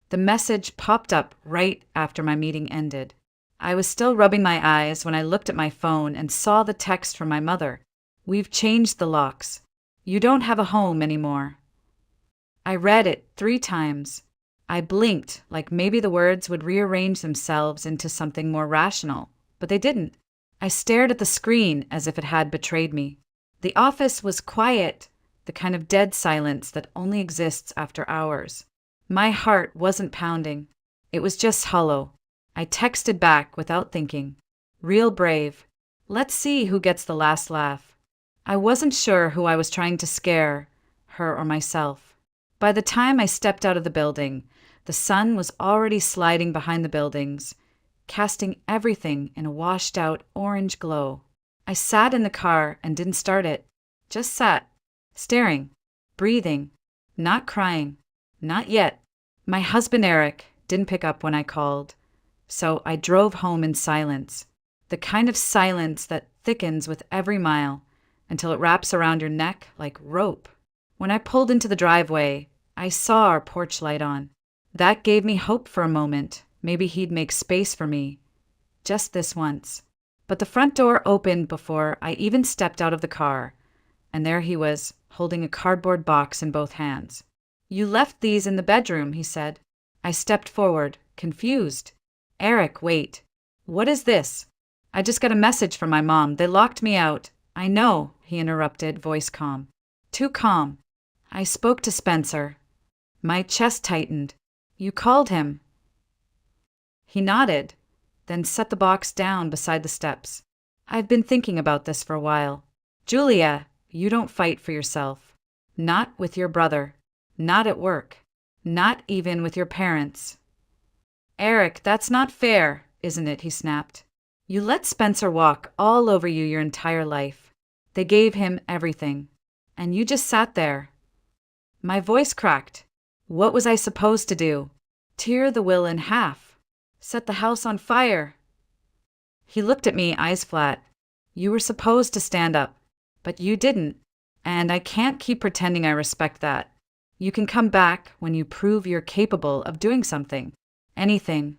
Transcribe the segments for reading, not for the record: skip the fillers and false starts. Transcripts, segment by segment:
The message popped up right after my meeting ended. I was still rubbing my eyes when I looked at my phone and saw the text from my mother. "We've changed the locks. You don't have a home anymore." I read it 3 times. I blinked like maybe the words would rearrange themselves into something more rational, but they didn't. I stared at the screen as if it had betrayed me. The office was quiet, the kind of dead silence that only exists after hours. My heart wasn't pounding. It was just hollow. I texted back without thinking. "Real brave. Let's see who gets the last laugh." I wasn't sure who I was trying to scare, her or myself. By the time I stepped out of the building, the sun was already sliding behind the buildings, casting everything in a washed-out orange glow. I sat in the car and didn't start it. Just sat, staring, breathing, not crying. Not yet. My husband Eric didn't pick up when I called, so I drove home in silence. The kind of silence that thickens with every mile until it wraps around your neck like rope. When I pulled into the driveway, I saw our porch light on. That gave me hope for a moment. Maybe he'd make space for me. Just this once. But the front door opened before I even stepped out of the car, and there he was, holding a cardboard box in both hands. "You left these in the bedroom," he said. I stepped forward, confused. "Eric, wait. What is this?" "I just got a message from my mom. They locked me out." "I know," he interrupted, voice calm. Too calm. "I spoke to Spencer." My chest tightened. "You called him?" He nodded, then set the box down beside the steps. "I've been thinking about this for a while. Julia, you don't fight for yourself. Not with your brother. Not at work. Not even with your parents." "Eric, that's not fair, isn't it?" he snapped. "You let Spencer walk all over you your entire life. They gave him everything. And you just sat there." My voice cracked. What was I supposed to do? Tear the will in half? Set the house on fire? He looked at me, eyes flat. "You were supposed to stand up, but you didn't. And I can't keep pretending I respect that. You can come back when you prove you're capable of doing something. Anything."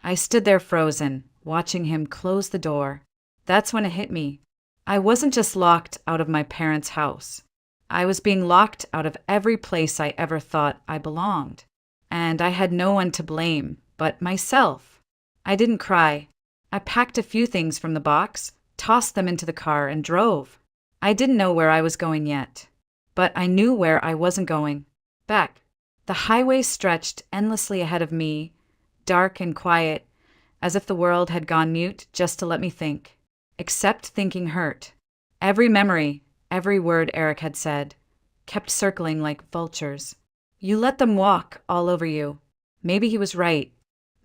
I stood there frozen, watching him close the door. That's when it hit me. I wasn't just locked out of my parents' house. I was being locked out of every place I ever thought I belonged. And I had no one to blame but myself. I didn't cry. I packed a few things from the box, tossed them into the car, and drove. I didn't know where I was going yet. But I knew where I wasn't going. Back. The highway stretched endlessly ahead of me, dark and quiet, as if the world had gone mute just to let me think. Except thinking hurt. Every memory, every word Eric had said, kept circling like vultures. You let them walk all over you. Maybe he was right.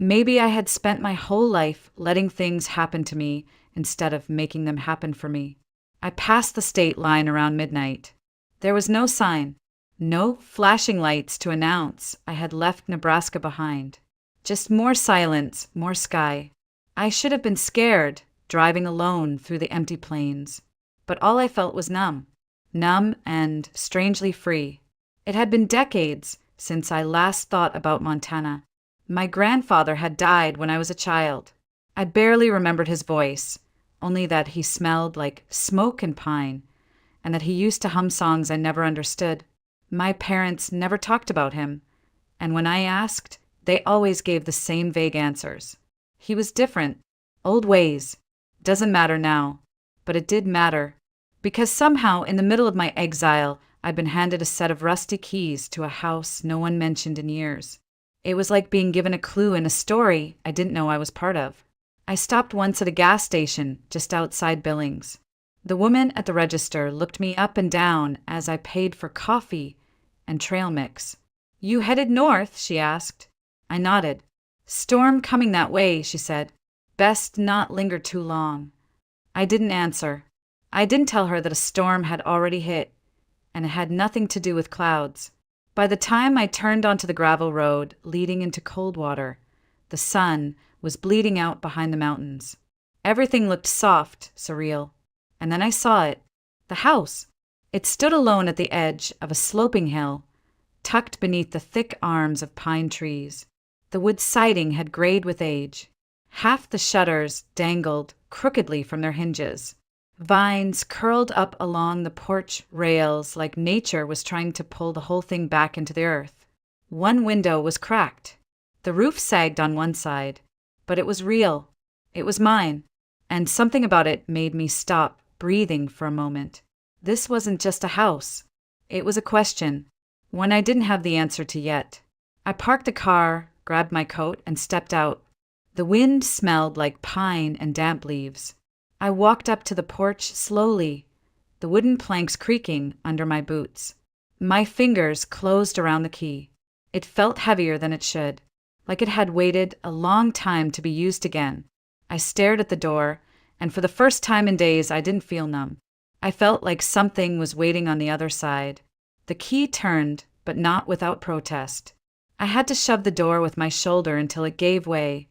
Maybe I had spent my whole life letting things happen to me instead of making them happen for me. I passed the state line around midnight. There was no sign, no flashing lights to announce I had left Nebraska behind. Just more silence, more sky. I should have been scared, driving alone through the empty plains. But all I felt was numb. Numb and strangely free. It had been decades since I last thought about Montana. My grandfather had died when I was a child. I barely remembered his voice, only that he smelled like smoke and pine, and that he used to hum songs I never understood. My parents never talked about him, and when I asked, they always gave the same vague answers. He was different. Old ways. Doesn't matter now. But it did matter. Because somehow, in the middle of my exile, I'd been handed a set of rusty keys to a house no one mentioned in years. It was like being given a clue in a story I didn't know I was part of. I stopped once at a gas station just outside Billings. The woman at the register looked me up and down as I paid for coffee and trail mix. "You headed north?" she asked. I nodded. "Storm coming that way," she said. "Best not linger too long." I didn't answer. I didn't tell her that a storm had already hit, and it had nothing to do with clouds. By the time I turned onto the gravel road leading into Coldwater, the sun was bleeding out behind the mountains. Everything looked soft, surreal. And then I saw it. The house. It stood alone at the edge of a sloping hill, tucked beneath the thick arms of pine trees. The wood siding had grayed with age. Half the shutters dangled crookedly from their hinges. Vines curled up along the porch rails like nature was trying to pull the whole thing back into the earth. One window was cracked. The roof sagged on one side, but it was real. It was mine, and something about it made me stop breathing for a moment. This wasn't just a house. It was a question, one I didn't have the answer to yet. I parked the car, grabbed my coat, and stepped out. The wind smelled like pine and damp leaves. I walked up to the porch slowly, the wooden planks creaking under my boots. My fingers closed around the key. It felt heavier than it should, like it had waited a long time to be used again. I stared at the door, and for the first time in days I didn't feel numb. I felt like something was waiting on the other side. The key turned, but not without protest. I had to shove the door with my shoulder until it gave way,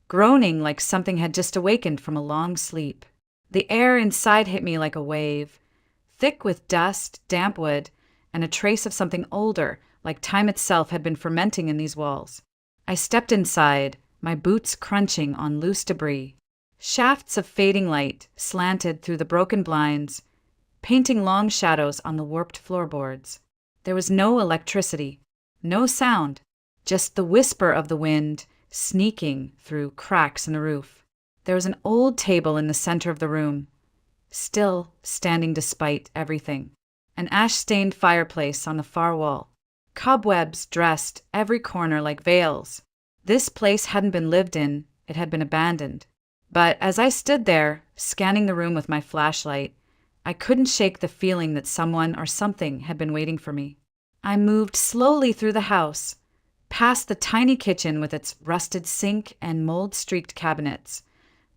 groaning like something had just awakened from a long sleep. The air inside hit me like a wave, thick with dust, damp wood, and a trace of something older, like time itself had been fermenting in these walls. I stepped inside, my boots crunching on loose debris. Shafts of fading light slanted through the broken blinds, painting long shadows on the warped floorboards. There was no electricity, no sound, just the whisper of the wind sneaking through cracks in the roof. There was an old table in the center of the room, still standing despite everything. An ash-stained fireplace on the far wall. Cobwebs dressed every corner like veils. This place hadn't been lived in, it had been abandoned. But as I stood there, scanning the room with my flashlight, I couldn't shake the feeling that someone or something had been waiting for me. I moved slowly through the house, past the tiny kitchen with its rusted sink and mold-streaked cabinets,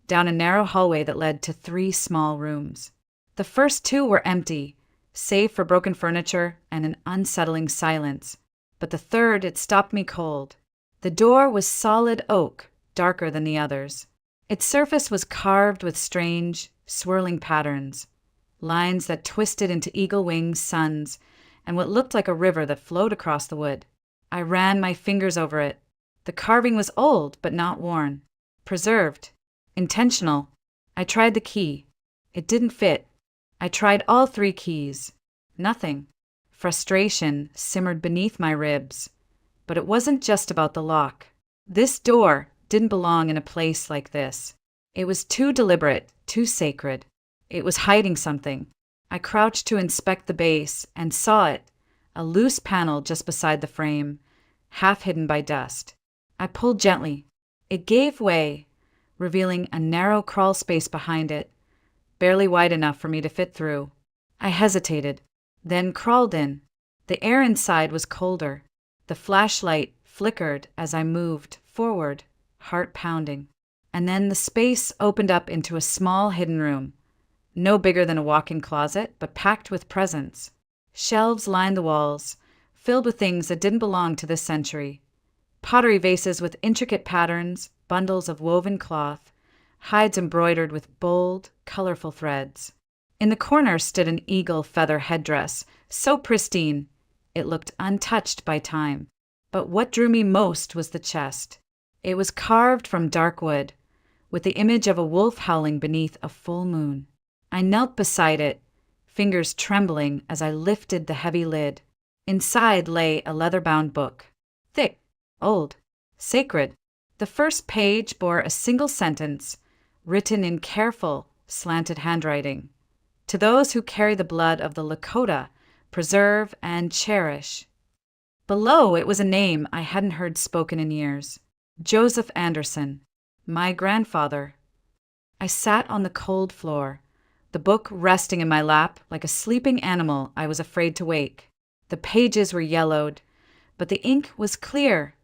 down a narrow hallway that led to 3 small rooms. The first 2 were empty, save for broken furniture and an unsettling silence. But the third, it stopped me cold. The door was solid oak, darker than the others. Its surface was carved with strange, swirling patterns, lines that twisted into eagle-wing suns and what looked like a river that flowed across the wood. I ran my fingers over it. The carving was old, but not worn. Preserved. Intentional. I tried the key. It didn't fit. I tried all 3 keys. Nothing. Frustration simmered beneath my ribs. But it wasn't just about the lock. This door didn't belong in a place like this. It was too deliberate, too sacred. It was hiding something. I crouched to inspect the base and saw it, a loose panel just beside the frame, half hidden by dust. I pulled gently. It gave way, revealing a narrow crawl space behind it, barely wide enough for me to fit through. I hesitated, then crawled in. The air inside was colder. The flashlight flickered as I moved forward, heart pounding. And then the space opened up into a small hidden room, no bigger than a walk-in closet, but packed with presents. Shelves lined the walls, filled with things that didn't belong to this century. Pottery vases with intricate patterns, bundles of woven cloth, hides embroidered with bold, colorful threads. In the corner stood an eagle feather headdress, so pristine, it looked untouched by time. But what drew me most was the chest. It was carved from dark wood, with the image of a wolf howling beneath a full moon. I knelt beside it, fingers trembling as I lifted the heavy lid. Inside lay a leather-bound book. Thick, old, sacred. The first page bore a single sentence, written in careful, slanted handwriting. To those who carry the blood of the Lakota, preserve and cherish. Below it was a name I hadn't heard spoken in years. Joseph Anderson, my grandfather. I sat on the cold floor, the book resting in my lap like a sleeping animal I was afraid to wake. The pages were yellowed, but the ink was clear,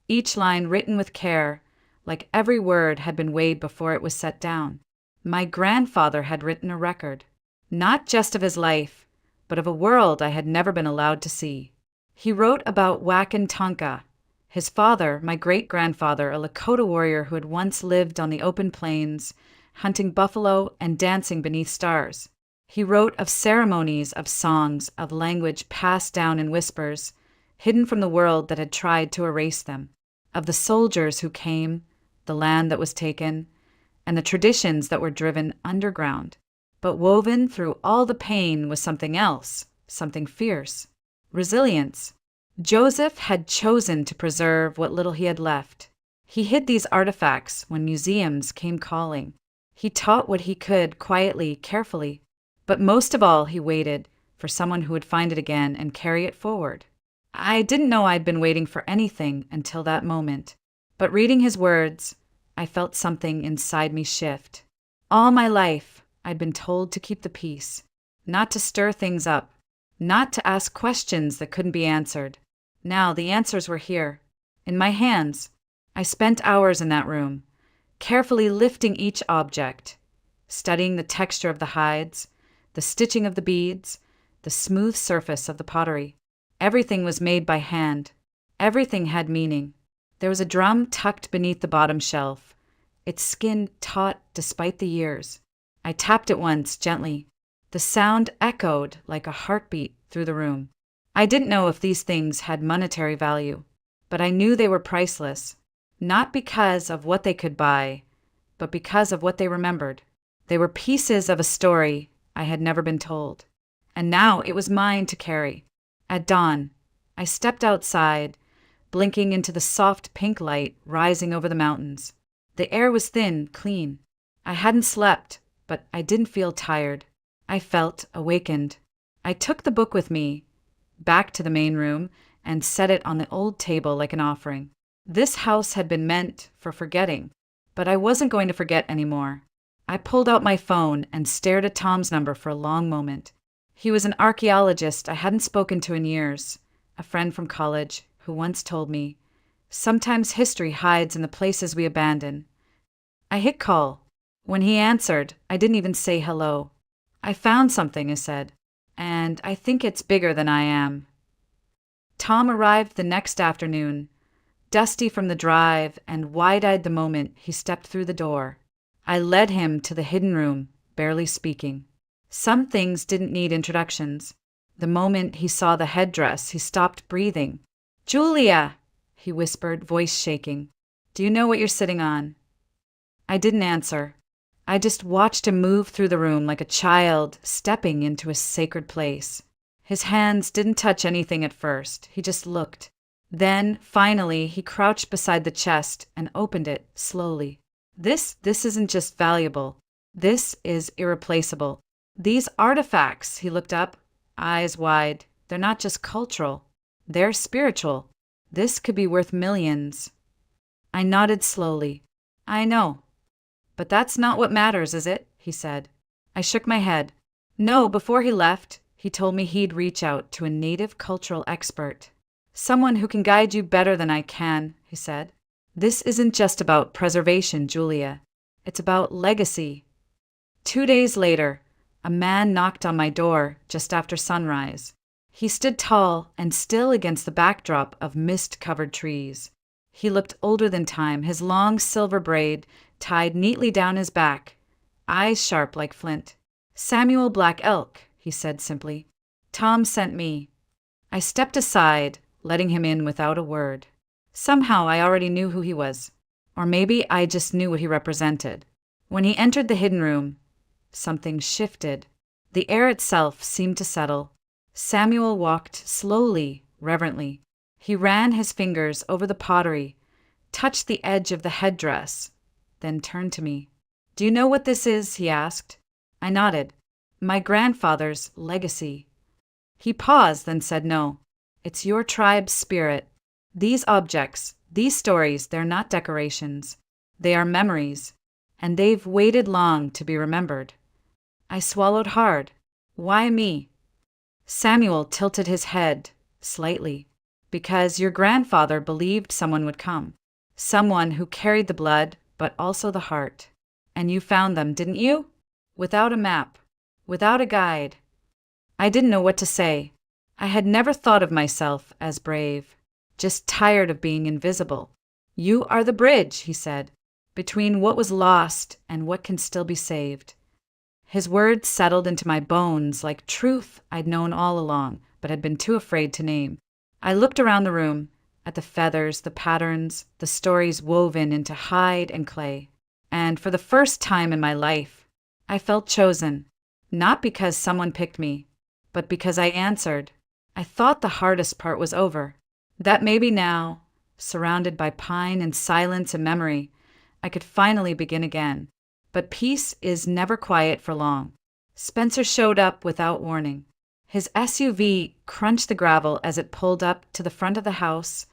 each line written with care, like every word had been weighed before it was set down. My grandfather had written a record, not just of his life, but of a world I had never been allowed to see. He wrote about Wakantanka, his father, my great-grandfather, a Lakota warrior who had once lived on the open plains, hunting buffalo and dancing beneath stars. He wrote of ceremonies, of songs, of language passed down in whispers, hidden from the world that had tried to erase them, of the soldiers who came, the land that was taken, and the traditions that were driven underground. But woven through all the pain was something else, something fierce. Resilience. Joseph had chosen to preserve what little he had left. He hid these artifacts when museums came calling. He taught what he could quietly, carefully. But most of all, he waited for someone who would find it again and carry it forward. I didn't know I'd been waiting for anything until that moment. But reading his words, I felt something inside me shift. All my life, I'd been told to keep the peace, not to stir things up, not to ask questions that couldn't be answered. Now the answers were here, in my hands. I spent hours in that room, carefully lifting each object, studying the texture of the hides, the stitching of the beads, the smooth surface of the pottery. Everything was made by hand. Everything had meaning. There was a drum tucked beneath the bottom shelf, its skin taut despite the years. I tapped it once, gently. The sound echoed like a heartbeat through the room. I didn't know if these things had monetary value, but I knew they were priceless, not because of what they could buy, but because of what they remembered. They were pieces of a story I had never been told, and now it was mine to carry. At dawn, I stepped outside, blinking into the soft pink light rising over the mountains. The air was thin, clean. I hadn't slept, but I didn't feel tired. I felt awakened. I took the book with me, back to the main room, and set it on the old table like an offering. This house had been meant for forgetting, but I wasn't going to forget anymore. I pulled out my phone and stared at Tom's number for a long moment. He was an archaeologist I hadn't spoken to in years, a friend from college who once told me, "Sometimes history hides in the places we abandon." I hit call. When he answered, I didn't even say hello. "I found something," I said, "and I think it's bigger than I am." Tom arrived the next afternoon, dusty from the drive and wide-eyed the moment he stepped through the door. I led him to the hidden room, barely speaking. Some things didn't need introductions. The moment he saw the headdress, he stopped breathing. "Julia," he whispered, voice shaking. "Do you know what you're sitting on?" I didn't answer. I just watched him move through the room like a child stepping into a sacred place. His hands didn't touch anything at first. He just looked. Then, finally, he crouched beside the chest and opened it slowly. This isn't just valuable. This is irreplaceable. These artifacts, he looked up, eyes wide, they're not just cultural. They're spiritual. This could be worth millions. I nodded slowly. "I know. But that's not what matters, is it?" he said. I shook my head. No, before he left, he told me he'd reach out to a native cultural expert. "Someone who can guide you better than I can," he said. "This isn't just about preservation, Julia. It's about legacy." 2 days later, a man knocked on my door just after sunrise. He stood tall and still against the backdrop of mist-covered trees. He looked older than time, his long silver braid tied neatly down his back, eyes sharp like flint. "Samuel Black Elk," he said simply. "Tom sent me." I stepped aside, letting him in without a word. Somehow I already knew who he was. Or maybe I just knew what he represented. When he entered the hidden room, something shifted. The air itself seemed to settle. Samuel walked slowly, reverently. He ran his fingers over the pottery, touched the edge of the headdress, then turned to me. "Do you know what this is?" he asked. I nodded. "My grandfather's legacy." He paused, then said, "No. It's your tribe's spirit. These objects, these stories, they're not decorations. They are memories, and they've waited long to be remembered." I swallowed hard. "Why me?" Samuel tilted his head slightly. "Because your grandfather believed someone would come. Someone who carried the blood, but also the heart. And you found them, didn't you? Without a map, without a guide." I didn't know what to say. I had never thought of myself as brave, just tired of being invisible. "You are the bridge," he said, "between what was lost and what can still be saved." His words settled into my bones like truth I'd known all along, but had been too afraid to name. I looked around the room, at the feathers, the patterns, the stories woven into hide and clay. And for the first time in my life, I felt chosen. Not because someone picked me, but because I answered. I thought the hardest part was over. That maybe now, surrounded by pine and silence and memory, I could finally begin again. But peace is never quiet for long. Spencer showed up without warning. His SUV crunched the gravel as it pulled up to the front of the house,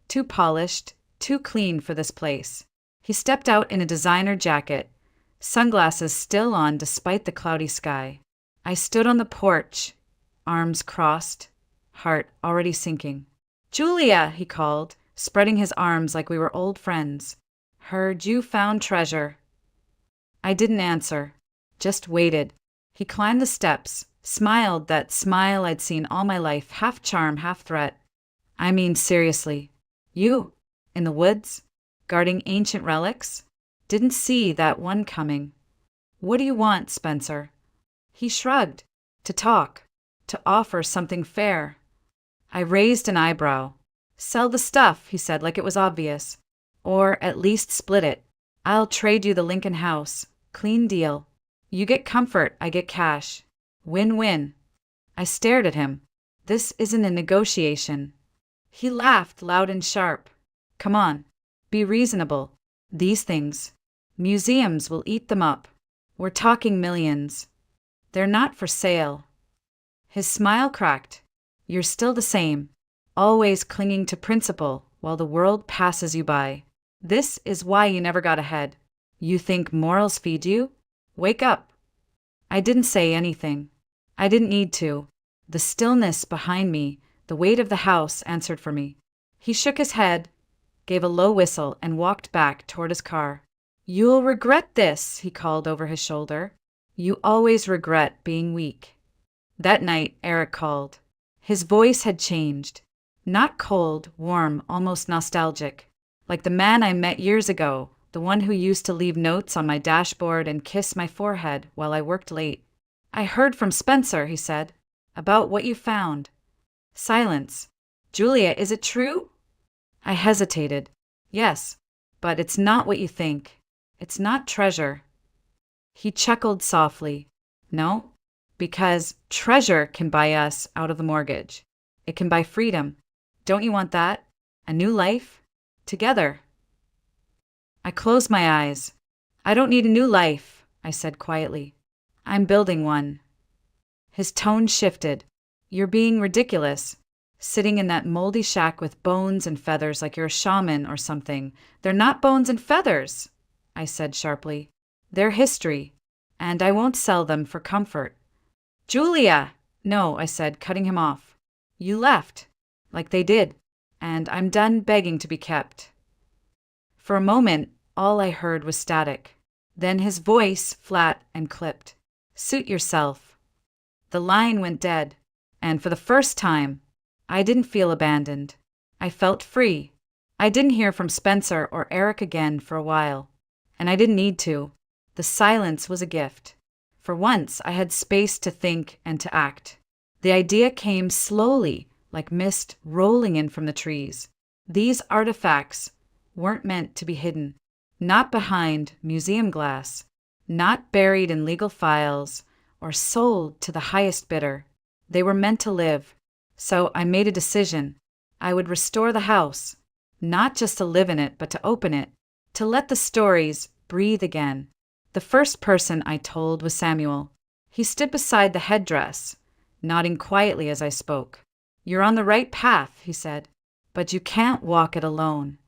too polished, too clean for this place. He stepped out in a designer jacket, sunglasses still on despite the cloudy sky. I stood on the porch, arms crossed, heart already sinking. "Julia," he called, spreading his arms like we were old friends. "Heard you found treasure." I didn't answer, just waited. He climbed the steps, smiled that smile I'd seen all my life, half charm, half threat. "I mean, seriously. You, in the woods, guarding ancient relics? Didn't see that one coming. What do you want, Spencer?" He shrugged. "To talk. To offer something fair." I raised an eyebrow. "Sell the stuff," he said like it was obvious. "Or at least split it. I'll trade you the Lincoln house. Clean deal. You get comfort, I get cash. Win-win." I stared at him. This isn't a negotiation. He laughed loud and sharp. "Come on. Be reasonable. These things. Museums will eat them up. We're talking millions. They're not for sale." His smile cracked. "You're still the same. Always clinging to principle while the world passes you by. This is why you never got ahead. You think morals feed you? Wake up." I didn't say anything. I didn't need to. The stillness behind me, the weight of the house, answered for me. He shook his head, gave a low whistle, and walked back toward his car. "You'll regret this," he called over his shoulder. "You always regret being weak." That night, Eric called. His voice had changed. Not cold, warm, almost nostalgic. Like the man I met years ago, the one who used to leave notes on my dashboard and kiss my forehead while I worked late. "I heard from Spencer," he said, "about what you found." Silence. "Julia, is it true?" I hesitated. "Yes, but it's not what you think. It's not treasure." He chuckled softly. "No? Because treasure can buy us out of the mortgage. It can buy freedom. Don't you want that? A new life? Together." I closed my eyes. "I don't need a new life," I said quietly. "I'm building one." His tone shifted. "You're being ridiculous. Sitting in that moldy shack with bones and feathers like you're a shaman or something. They're not bones and feathers," I said sharply. "They're history, and I won't sell them for comfort." "Julia!" "No," I said, cutting him off. "You left, like they did, and I'm done begging to be kept." For a moment, all I heard was static. Then his voice, flat and clipped. "Suit yourself." The line went dead, and for the first time, I didn't feel abandoned. I felt free. I didn't hear from Spencer or Eric again for a while, and I didn't need to. The silence was a gift. For once, I had space to think and to act. The idea came slowly, like mist rolling in from the trees. These artifacts weren't meant to be hidden. Not behind museum glass, not buried in legal files, or sold to the highest bidder. They were meant to live. So I made a decision. I would restore the house, not just to live in it, but to open it, to let the stories breathe again. The first person I told was Samuel. He stood beside the headdress, nodding quietly as I spoke. "You're on the right path," he said, "but you can't walk it alone."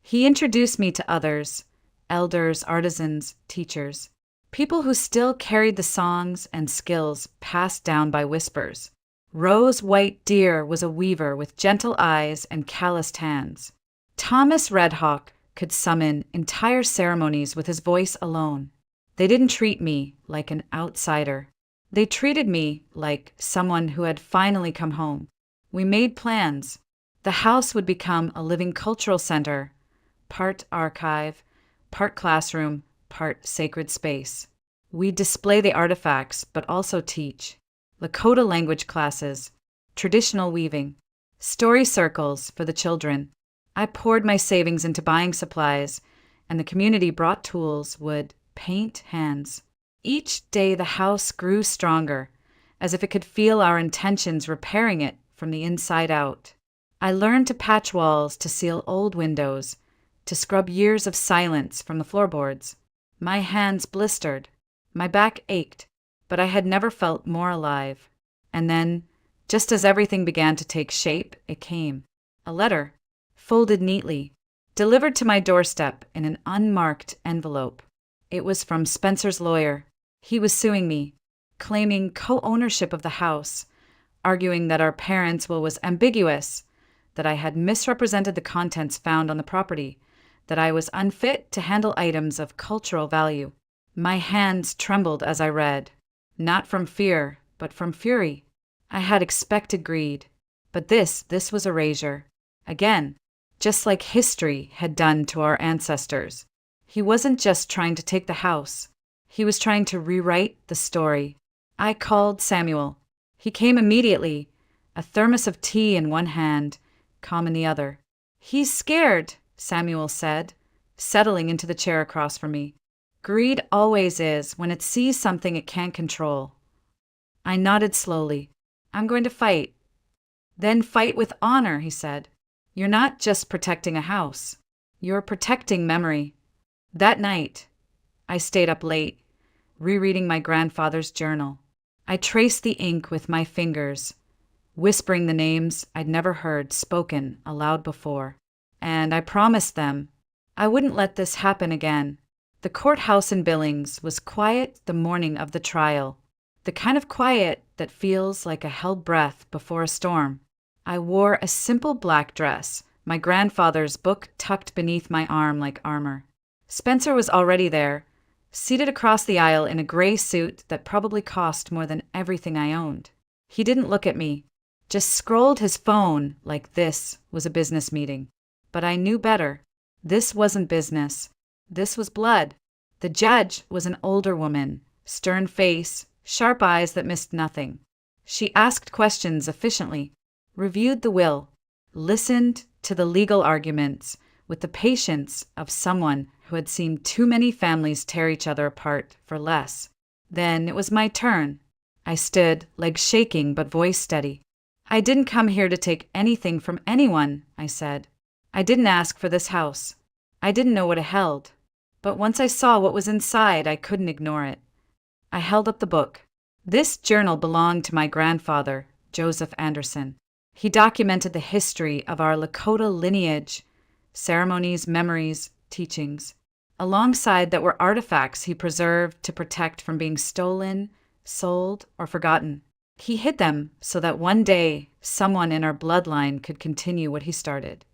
He introduced me to others, elders, artisans, teachers, people who still carried the songs and skills passed down by whispers. Rose White Deer was a weaver with gentle eyes and calloused hands. Thomas Redhawk could summon entire ceremonies with his voice alone. They didn't treat me like an outsider. They treated me like someone who had finally come home. We made plans. The house would become a living cultural center, part archive, part classroom, part sacred space. We'd display the artifacts, but also teach. Lakota language classes, traditional weaving, Story circles for the children. I poured my savings into buying supplies, and the community brought tools, wood, paint, hands. Each day the house grew stronger, as if it could feel our intentions repairing it from the inside out. I learned to patch walls, to seal old windows, to scrub years of silence from the floorboards. My hands blistered, my back ached, but I had never felt more alive. And then, just as everything began to take shape, it came. A letter, folded neatly, delivered to my doorstep in an unmarked envelope. It was from Spencer's lawyer. He was suing me, claiming co-ownership of the house, arguing that our parents' will was ambiguous, that I had misrepresented the contents found on the property, that I was unfit to handle items of cultural value. My hands trembled as I read, not from fear, but from fury. I had expected greed, but this was erasure. Again, just like history had done to our ancestors. He wasn't just trying to take the house. He was trying to rewrite the story. I called Samuel. He came immediately, a thermos of tea in one hand, calm in the other. "He's scared," Samuel said, settling into the chair across from me. "Greed always is when it sees something it can't control." I nodded slowly. "I'm going to fight." "Then fight with honor," he said. "You're not just protecting a house. You're protecting memory." That night, I stayed up late, rereading my grandfather's journal. I traced the ink with my fingers, whispering the names I'd never heard spoken aloud before. And I promised them I wouldn't let this happen again. The courthouse in Billings was quiet the morning of the trial, the kind of quiet that feels like a held breath before a storm. I wore a simple black dress, my grandfather's book tucked beneath my arm like armor. Spencer was already there, seated across the aisle in a gray suit that probably cost more than everything I owned. He didn't look at me, just scrolled his phone like this was a business meeting. But I knew better. This wasn't business. This was blood. The judge was an older woman, stern face, sharp eyes that missed nothing. She asked questions efficiently, reviewed the will, listened to the legal arguments with the patience of someone who had seen too many families tear each other apart for less. Then it was my turn. I stood, legs shaking but voice steady. "I didn't come here to take anything from anyone," I said. "I didn't ask for this house. I didn't know what it held. But once I saw what was inside, I couldn't ignore it." I held up the book. This journal belonged to my grandfather, Joseph Anderson. He documented the history of our Lakota lineage, ceremonies, memories, teachings. Alongside that were artifacts he preserved to protect from being stolen, sold, or forgotten. He hid them so that one day someone in our bloodline could continue what he started.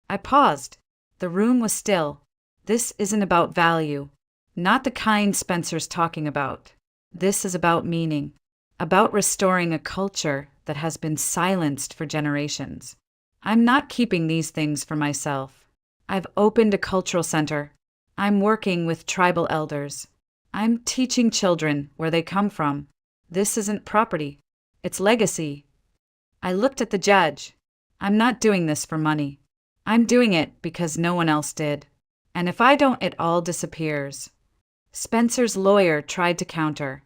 I paused. The room was still. This isn't about value, not the kind Spencer's talking about. This is about meaning, about restoring a culture that has been silenced for generations. I'm not keeping these things for myself. I've opened a cultural center. I'm working with tribal elders. I'm teaching children where they come from. This isn't property. It's legacy. I looked at the judge. I'm not doing this for money. I'm doing it because no one else did. And if I don't, it all disappears. Spencer's lawyer tried to counter,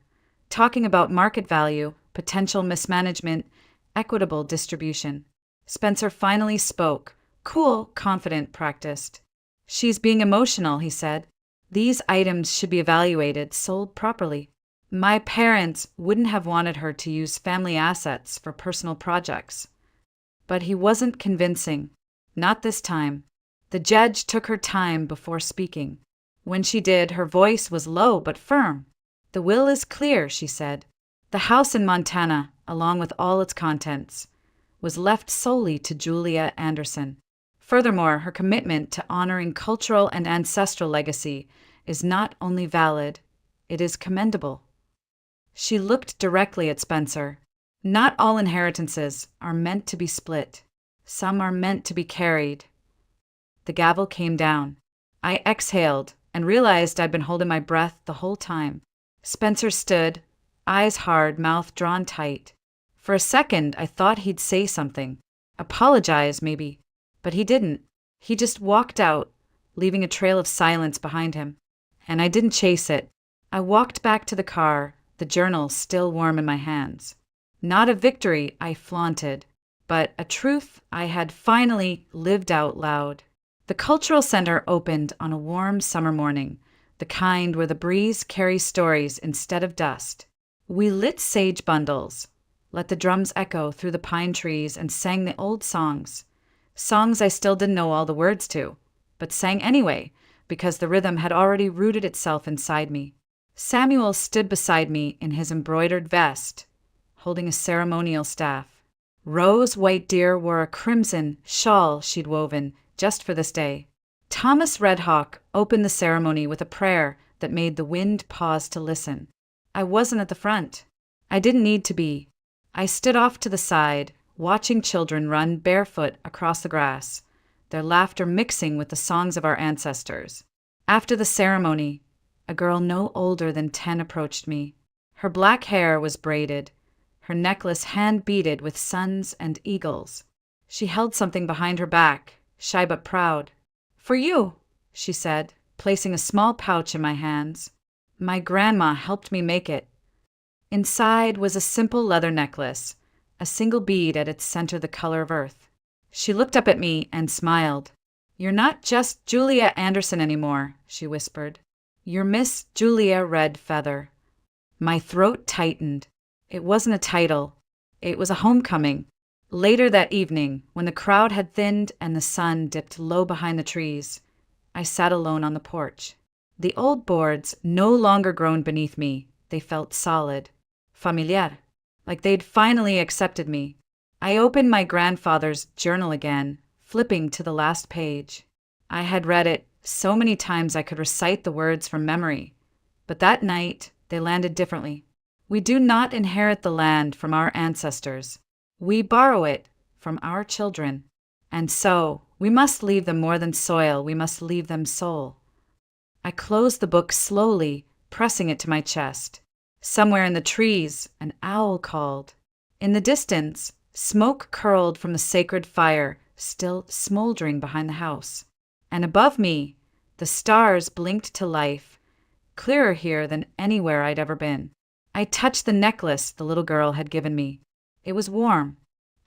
talking about market value, potential mismanagement, equitable distribution. Spencer finally spoke, cool, confident, practiced. "She's being emotional," he said. "These items should be evaluated, sold properly. My parents wouldn't have wanted her to use family assets for personal projects." But he wasn't convincing. Not this time. The judge took her time before speaking. When she did, her voice was low but firm. "The will is clear," she said. "The house in Montana, along with all its contents, was left solely to Julia Anderson. Furthermore, her commitment to honoring cultural and ancestral legacy is not only valid, it is commendable." She looked directly at Spencer. "Not all inheritances are meant to be split. Some are meant to be carried." The gavel came down. I exhaled and realized I'd been holding my breath the whole time. Spencer stood, eyes hard, mouth drawn tight. For a second, I thought he'd say something. apologize, maybe. But he didn't. He just walked out, leaving a trail of silence behind him. And I didn't chase it. I walked back to the car, the journal still warm in my hands. Not a victory I flaunted, but a truth I had finally lived out loud. The cultural center opened on a warm summer morning, the kind where the breeze carries stories instead of dust. We lit sage bundles, let the drums echo through the pine trees, and sang the old songs. Songs I still didn't know all the words to, but sang anyway, because the rhythm had already rooted itself inside me. Samuel stood beside me in his embroidered vest, holding a ceremonial staff. Rose White Deer wore a crimson shawl she'd woven just for this day. Thomas Redhawk opened the ceremony with a prayer that made the wind pause to listen. I wasn't at the front. I didn't need to be. I stood off to the side, watching children run barefoot across the grass, their laughter mixing with the songs of our ancestors. After the ceremony, a girl no older than 10 approached me. Her black hair was braided, her necklace hand-beaded with suns and eagles. She held something behind her back, shy but proud. "For you," she said, placing a small pouch in my hands. My grandma helped me make it. Inside was a simple leather necklace, a single bead at its center the color of earth. She looked up at me and smiled. "You're not just Julia Anderson anymore," she whispered. "You're Miss Julia Red Feather." My throat tightened. It wasn't a title. It was a homecoming. Later that evening, when the crowd had thinned and the sun dipped low behind the trees, I sat alone on the porch. The old boards no longer groaned beneath me. They felt solid, familiar, like they'd finally accepted me. I opened my grandfather's journal again, flipping to the last page. I had read it so many times I could recite the words from memory, but that night they landed differently. We do not inherit the land from our ancestors. We borrow it from our children. And so, we must leave them more than soil, we must leave them soul. I closed the book slowly, pressing it to my chest. Somewhere in the trees, an owl called. In the distance, smoke curled from the sacred fire, still smoldering behind the house. And above me, the stars blinked to life, clearer here than anywhere I'd ever been. I touched the necklace the little girl had given me. It was warm.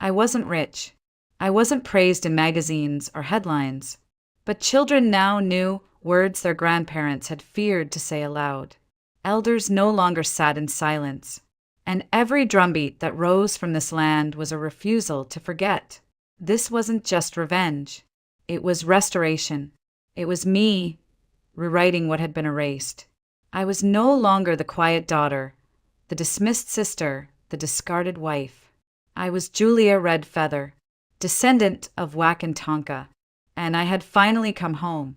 I wasn't rich. I wasn't praised in magazines or headlines. But children now knew words their grandparents had feared to say aloud. Elders no longer sat in silence. And every drumbeat that rose from this land was a refusal to forget. This wasn't just revenge. It was restoration. It was me rewriting what had been erased. I was no longer the quiet daughter, the dismissed sister, the discarded wife. I was Julia Red Feather, descendant of Wakantanka, and I had finally come home.